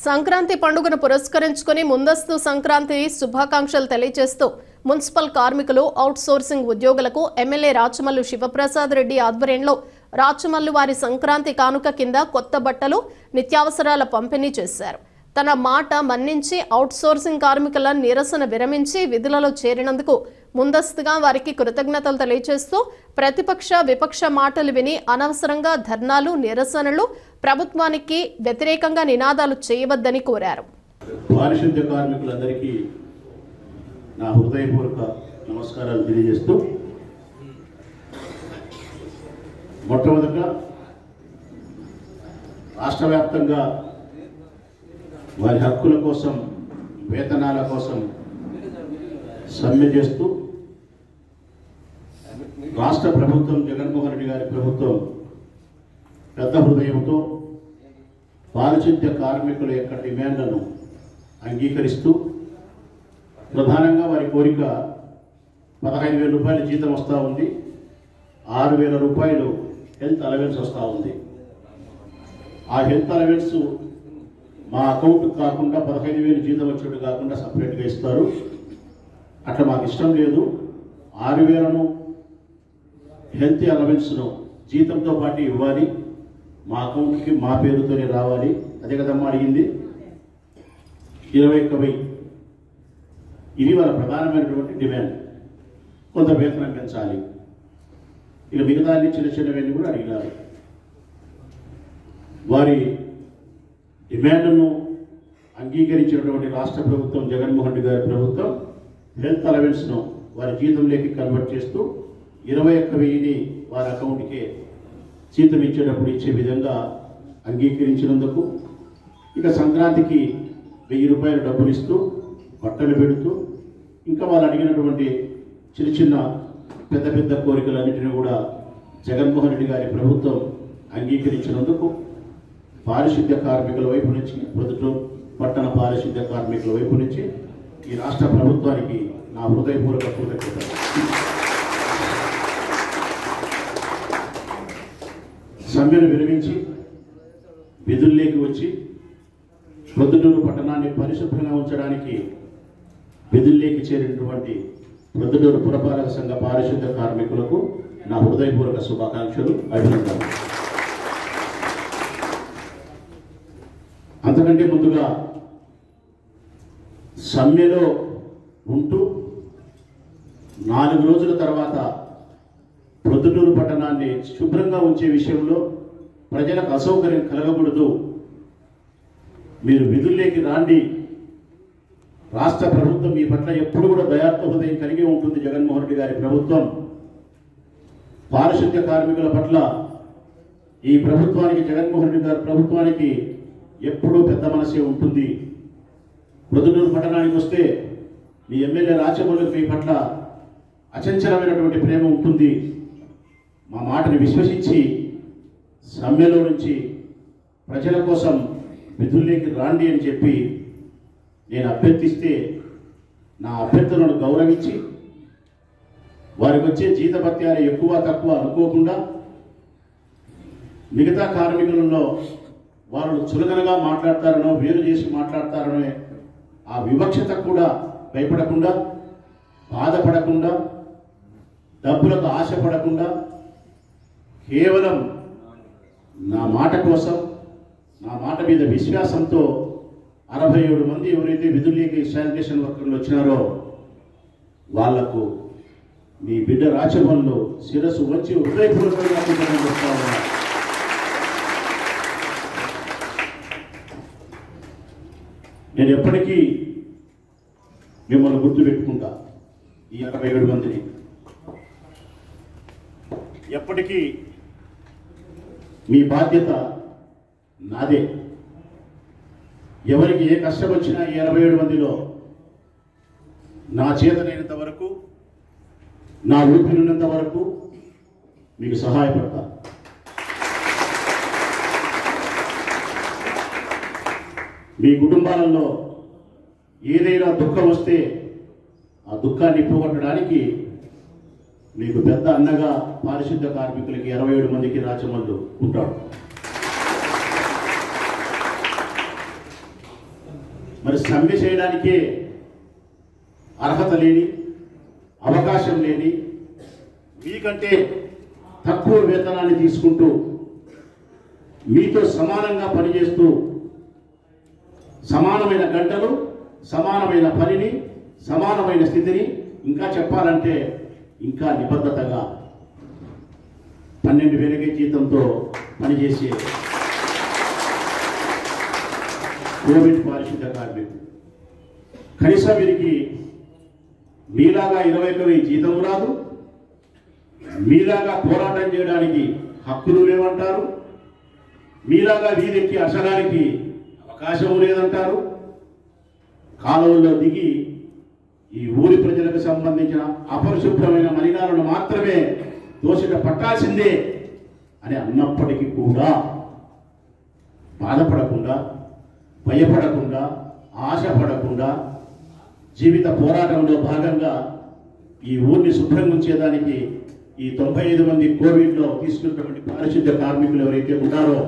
సంక్రాంతి పండుగను పురస్కరించుకుని ముందస్తు సంక్రాంతి శుభాకాంక్షలు తెలియజేస్తూ మున్సిపల్ కార్మికులు అవుట్ సోర్సింగ్ ఉద్యోగులకు ఎమ్మెల్యే రాచమల్లు శివప్రసాద్ రెడ్డి ఆధ్వర్యంలో రాచమల్లు వారి సంక్రాంతి కానుక కింద కొత్త బట్టలు నిత్యావసరాల పంపిణీ చేశారు. తన మాట మన్నించి అవుట్ సోర్సింగ్ కార్మికుల నిరసన విరమించి విధులలో చేరినందుకు ముందస్తుగా వారికి కృతజ్ఞతలు తెలియజేస్తూ ప్రతిపక్ష విపక్ష మాటలు విని అనవసరంగా ధర్నాలు నిరసనలు ప్రభుత్వానికి వ్యతిరేకంగా నినాదాలు చేయవద్దని కోరారు. పారిశుద్ధ్య కార్మికులందరికీ నా హృదయపూర్వక నమస్కారాలు తెలియజేస్తూ మొట్టమొదట రాష్ట్ర వ్యాప్తంగా వారి హక్కుల కోసం వేతనాల కోసం సమ్మె చేస్తూ రాష్ట్ర ప్రభుత్వం జగన్మోహన్ రెడ్డి గారి ప్రభుత్వం పెద్ద హృదయంతో పారిశుద్ధ్య కార్మికుల యొక్క డిమాండ్లను అంగీకరిస్తూ ప్రధానంగా వారి కోరిక 15,000 రూపాయల జీతం వస్తూ ఉంది, 6,000 రూపాయలు హెల్త్ అలవెన్స్ వస్తూ ఉంది. ఆ హెల్త్ అలవెన్స్ మా అకౌంట్ కాకుండా 15,000 జీతం వచ్చేట్టు కాకుండా సపరేట్గా ఇస్తారు. అట్లా మాకు ఇష్టం లేదు. 6,000ను హెల్త్ అలవెన్స్ను జీతంతో పాటు ఇవ్వాలి, మా అకౌంట్కి మా పేరుతోనే రావాలి. అదే కదమ్మా అడిగింది. 21,000 ఇది వాళ్ళ ప్రధానమైనటువంటి డిమాండ్. కొంత వేతనం పెంచాలి. ఇక మిగతా చిన్న చిన్నవన్నీ కూడా అడిగినారు. వారి డిమాండ్ను అంగీకరించినటువంటి రాష్ట్ర ప్రభుత్వం జగన్మోహన్ రెడ్డి గారి ప్రభుత్వం హెల్త్ అలవెన్స్ను వారి జీతంలోకి కన్వర్ట్ చేస్తూ 21,000ని వారి అకౌంట్కే జీతం ఇచ్చేటప్పుడు ఇచ్చే విధంగా అంగీకరించినందుకు ఇక సంక్రాంతికి 1,000 రూపాయలు డబ్బులు ఇస్తూ బట్టలు పెడుతూ ఇంకా వాళ్ళు అడిగినటువంటి చిన్న చిన్న పెద్ద పెద్ద కోరికలన్నింటినీ కూడా జగన్మోహన్ రెడ్డి గారి ప్రభుత్వం అంగీకరించినందుకు పారిశుద్ధ్య కార్మికుల వైపు నుంచి ప్రొద్దుటూరు పట్టణ పారిశుద్ధ్య కార్మికుల వైపు నుంచి ఈ రాష్ట్ర ప్రభుత్వానికి నా హృదయపూర్వక కృతజ్ఞతలు. సమ్మెను విరమించి విధుల్లోకి వచ్చి ప్రొద్దుటూరు పట్టణాన్ని పరిశుభ్రంగా ఉంచడానికి విధుల్లోకి చేరినటువంటి ప్రొద్దుటూరు పురపాలక సంఘ పారిశుద్ధ్య కార్మికులకు నా హృదయపూర్వక శుభాకాంక్షలు, అభినందనలు. అంతకంటే ముందుగా సమ్మెలో ఉంటూ 4 రోజుల తర్వాత ప్రొద్దుటూరు పట్టణాన్ని శుభ్రంగా ఉంచే విషయంలో ప్రజలకు అసౌకర్యం కలగకూడదు, మీరు విధుల్లోకి రాండి, రాష్ట్ర ప్రభుత్వం మీ పట్ల ఎప్పుడు కూడా దయాత్మ హృదయం కలిగి ఉంటుంది. జగన్మోహన్ రెడ్డి గారి ప్రభుత్వం పారిశుద్ధ్య కార్మికుల పట్ల ఈ ప్రభుత్వానికి జగన్మోహన్ రెడ్డి గారి ప్రభుత్వానికి ఎప్పుడూ పెద్ద మనసే ఉంటుంది. ప్రొద్దుటూరు పట్టణానికి వస్తే మీ ఎమ్మెల్యే రాచమల్లుకి మీ పట్ల అచంచలమైనటువంటి ప్రేమ ఉంటుంది. మా మాటని విశ్వసించి సమ్మెలో నుంచి ప్రజల కోసం విధుల్లోకి రాండి అని చెప్పి నేను అభ్యర్థిస్తే నా అభ్యర్థనను గౌరవించి వారికి వచ్చే జీతభత్యాలు ఎక్కువ తక్కువ అనుకోకుండా మిగతా కార్మికులలో వాళ్ళు చులకనగా మాట్లాడతారనో వేరు చేసి మాట్లాడతారనో ఆ వివక్షత కూడా భయపడకుండా బాధపడకుండా డబ్బులకు ఆశపడకుండా కేవలం నా మాట కోసం నా మాట మీద విశ్వాసంతో 67 మంది ఎవరైతే విధుల్లోకి శానిటేషన్ వర్కర్లు వచ్చినారో వాళ్లకు మీ బిడ్డ రాచమల్లు శిరస్సు వచ్చి హృదయపూర్వకంగా చెప్తా ఉన్నారు. నేను ఎప్పటికీ మిమ్మల్ని గుర్తుపెట్టుకుంటా. ఈ 67 మందిని ఎప్పటికీ మీ బాధ్యత నాదే. ఎవరికి ఏ కష్టం వచ్చినా ఈ 67 మందిలో నా చేతనైనంత వరకు నా ఊపిరినంత వరకు మీకు సహాయపడతా. మీ కుటుంబాలలో ఏదైనా దుఃఖం వస్తే ఆ దుఃఖాన్ని పోగొట్టడానికి మీకు పెద్ద అన్నగా పారిశుద్ధ్య కార్మికులకి 27 మందికి రాచమల్లు ఉంటాడు. మరి సమ్మె చేయడానికే అర్హత లేని, అవకాశం లేని, మీకంటే తక్కువ వేతనాన్ని తీసుకుంటూ మీతో సమానంగా పనిచేస్తూ సమానమైన గంటలు, సమానమైన పనిని, సమానమైన స్థితిని, ఇంకా చెప్పాలంటే ఇంకా నిబద్ధతగా 12,000 జీతంతో పనిచేసే కోవిడ్ పారిశుద్ధ కార్మికులు. కనీసం వీరికి మీలాగా 21,000 జీతం రాదు, మీలాగా పోరాటం చేయడానికి హక్కులు లేవంటారు, మీలాగా వీధెక్కి అసలానికి అవకాశం లేదంటారు. కాలువల్లో దిగి ఈ ఊరి ప్రజలకు సంబంధించిన అపరిశుభ్రమైన మలినాలను మాత్రమే దోషిట పట్టాల్సిందే అని అన్నప్పటికీ కూడా బాధపడకుండా, భయపడకుండా, ఆశపడకుండా జీవిత పోరాటంలో భాగంగా ఈ ఊరిని శుభ్రంగా ఉంచేదానికి ఈ 95 మంది కోవిడ్లో తీసుకున్నటువంటి పారిశుద్ధ్య కార్మికులు ఎవరైతే ఉన్నారో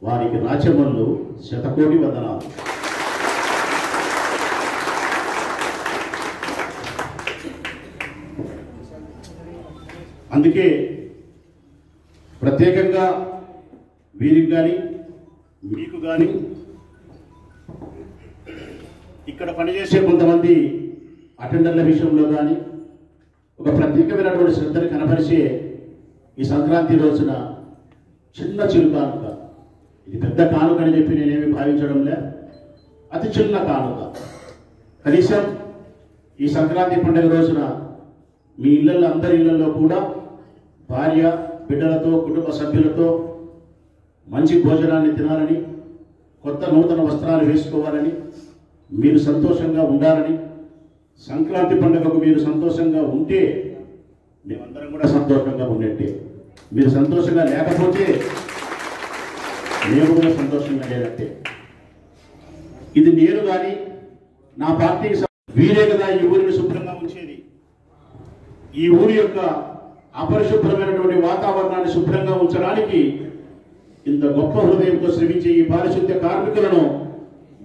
వారికి రాచమల్లు శతకోటి వందనాలు. అందుకే ప్రత్యేకంగా వీరికి కానీ మీకు కానీ ఇక్కడ పనిచేసే కొంతమంది అటెండర్ల విషయంలో కానీ ఒక ప్రత్యేకమైనటువంటి శ్రద్ధను కనపరిచే ఈ సంక్రాంతి రోజున చిన్న చిరు కానుక, ఇది పెద్ద కానుక అని చెప్పి నేనేమి భావించడం లే, అతి చిన్న కానుక. కనీసం ఈ సంక్రాంతి పండుగ రోజున మీ ఇళ్లలో, అందరి ఇళ్లలో కూడా భార్య బిడ్డలతో, కుటుంబ సభ్యులతో మంచి భోజనాన్ని తినాలని, కొత్త నూతన వస్త్రాలు వేసుకోవాలని, మీరు సంతోషంగా ఉండాలని, సంక్రాంతి పండుగకు మీరు సంతోషంగా ఉంటే మేమందరం కూడా సంతోషంగా ఉండేట్టే. మీరు సంతోషంగా లేకపోతే మేము కూడా సంతోషంగా లేనట్టే. ఇది నేను కానీ నా పార్టీకి వీరే కదా ఈ ఊరిని శుభ్రంగా ఉంచేది. ఈ ఊరి యొక్క అపరిశుభ్రమైనటువంటి వాతావరణాన్ని శుభ్రంగా ఉంచడానికి ఇంత గొప్ప హృదయంతో శ్రమించే ఈ పారిశుద్ధ్య కార్మికులను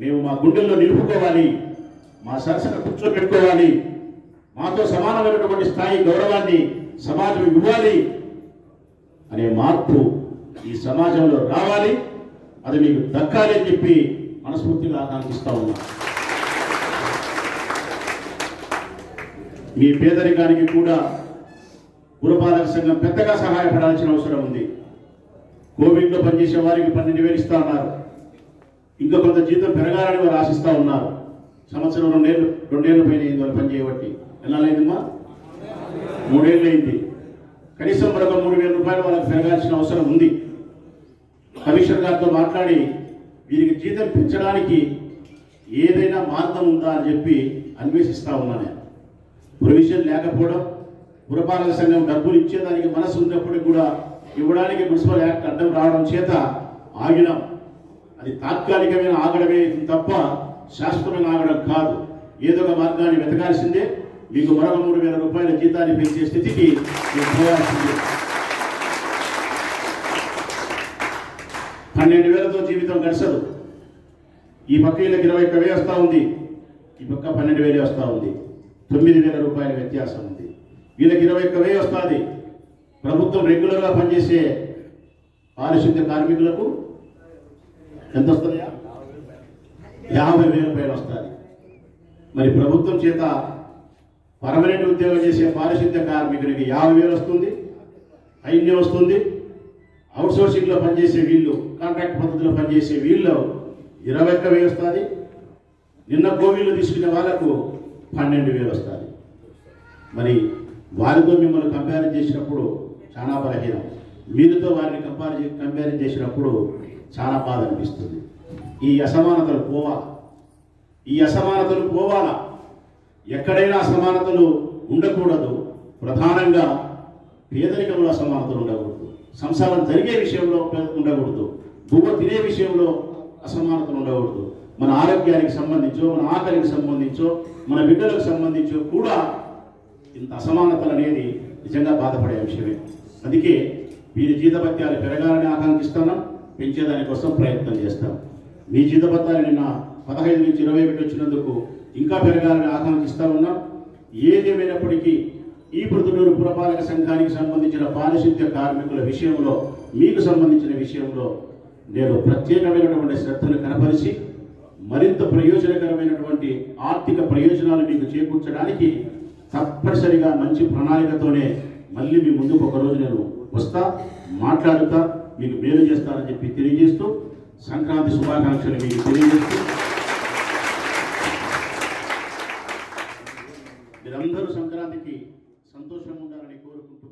మేము మా గుండెల్లో నిలుపుకోవాలి, మా సరసన కూర్చోబెట్టుకోవాలి, మాతో సమానమైనటువంటి స్థాయి గౌరవాన్ని సమాజం ఇవ్వాలి అనే మార్పు ఈ సమాజంలో రావాలి. అది మీకు దక్కాలి అని చెప్పి మనస్ఫూర్తిగా ఆకాంక్షిస్తా ఉన్నాం. మీ పేదరికానికి కూడా పురపాలక సంఘం పెద్దగా సహాయపడాల్సిన అవసరం ఉంది. కోవిడ్లో పనిచేసే వారికి 12,000 ఇస్తా ఉన్నారు. ఇంకా కొంత జీతం పెరగాలని వారు ఆశిస్తూ ఉన్నారు. సంవత్సరం 2 ఏళ్ళు పైన అయింది వాళ్ళు పనిచేయబట్టి. ఎన్నాళ్ళైందమ్మా? 3 ఏళ్ళు అయింది. కనీసం మరొక 3,000 రూపాయలు వాళ్ళకి పెరగాల్సిన అవసరం ఉంది. కమిషనర్ గారితో మాట్లాడి వీరికి జీతం పెంచడానికి ఏదైనా మార్గం ఉందా అని చెప్పి అన్వేషిస్తూ ఉన్నాను. ప్రొవిజన్ లేకపోవడం, పురపాలక సంఘం డబ్బులు ఇచ్చేదానికి మనసు ఉన్నప్పటికీ కూడా ఇవ్వడానికి మున్సిపల్ యాక్ట్ అడ్డం రావడం చేత ఆగినాం. అది తాత్కాలికమైన ఆగడమే తప్ప శాశ్వతమైన ఆగడం కాదు. ఏదో ఒక మార్గాన్ని వెతకాల్సిందే. మీకు మరొక 3,000 రూపాయల జీతాన్ని పెంచే స్థితికి మేము పోవాల్సిందే. 12,000తో జీవితం గడిచదు. ఈ పక్క వీళ్ళకి 21,000 వస్తూ ఉంది, ఈ పక్క 12,000 వస్తూ ఉంది. 9,000 రూపాయల వ్యత్యాసం ఉంది. వీళ్ళకి 21,000 వస్తుంది. ప్రభుత్వం రెగ్యులర్గా పనిచేసే పారిశుద్ధ్య కార్మికులకు ఎంత వస్తుందా? 50,000 రూపాయలు వస్తుంది. మరి ప్రభుత్వం చేత పర్మనెంట్ ఉద్యోగం చేసే పారిశుద్ధ్య కార్మికునికి 50,000 వస్తుంది, ఐన్యం వస్తుంది. అవుట్సోర్సింగ్లో పనిచేసే వీళ్ళు, కాంట్రాక్ట్ పద్ధతిలో పనిచేసే వీళ్ళు 21,000 వస్తుంది. నిన్న కోవిడ్లు తీసుకునే వాళ్ళకు 12,000 వస్తుంది. మరి వారితో మిమ్మల్ని కంపేర్ చేసినప్పుడు చాలా బలహీనం, మీరుతో వారిని కంపేర్ చేసినప్పుడు చాలా బాధ అనిపిస్తుంది. ఈ అసమానతలు పోవాలా, ఈ అసమానతలు పోవాలా. ఎక్కడైనా అసమానతలు ఉండకూడదు. ప్రధానంగా పేదరికంలో అసమానతలు ఉండకూడదు. సంసారం జరిగే విషయంలో ఉండకూడదు. బువ్వ తినే విషయంలో అసమానతలు ఉండకూడదు. మన ఆరోగ్యానికి సంబంధించో, మన ఆకలికి సంబంధించో, మన బిడ్డలకు సంబంధించో కూడా ఇంత అసమానతలు అనేది నిజంగా బాధపడే విషయమే. అందుకే వీరి జీతభత్యాలు పెరగాలని ఆకాంక్షిస్తున్నాం, పెంచేదానికోసం ప్రయత్నం చేస్తాం. మీ జీతభత్యాలు నిన్న 15 నుంచి 21 వచ్చినందుకు ఇంకా పెరగాలని ఆకాంక్షిస్తా ఉన్నాం. ఏదేమైనప్పటికీ ఈ ప్రొద్దుటూరు పురపాలక సంఘానికి సంబంధించిన పారిశుద్ధ్య కార్మికుల విషయంలో, మీకు సంబంధించిన విషయంలో నేను ప్రత్యేకమైనటువంటి శ్రద్ధను కనపరిచి మరింత ప్రయోజనకరమైనటువంటి ఆర్థిక ప్రయోజనాలు మీకు చేకూర్చడానికి తప్పనిసరిగా మంచి ప్రణాళికతోనే మళ్ళీ మీ ముందుకు ఒకరోజు నేను వస్తా, మాట్లాడుతా, మీకు మేలు చేస్తానని చెప్పి తెలియజేస్తూ సంక్రాంతి శుభాకాంక్షలు మీకు తెలియజేస్తూ మీరందరూ సంక్రాంతికి సంతోషంగా ఉండాలని కోరుకుంటూ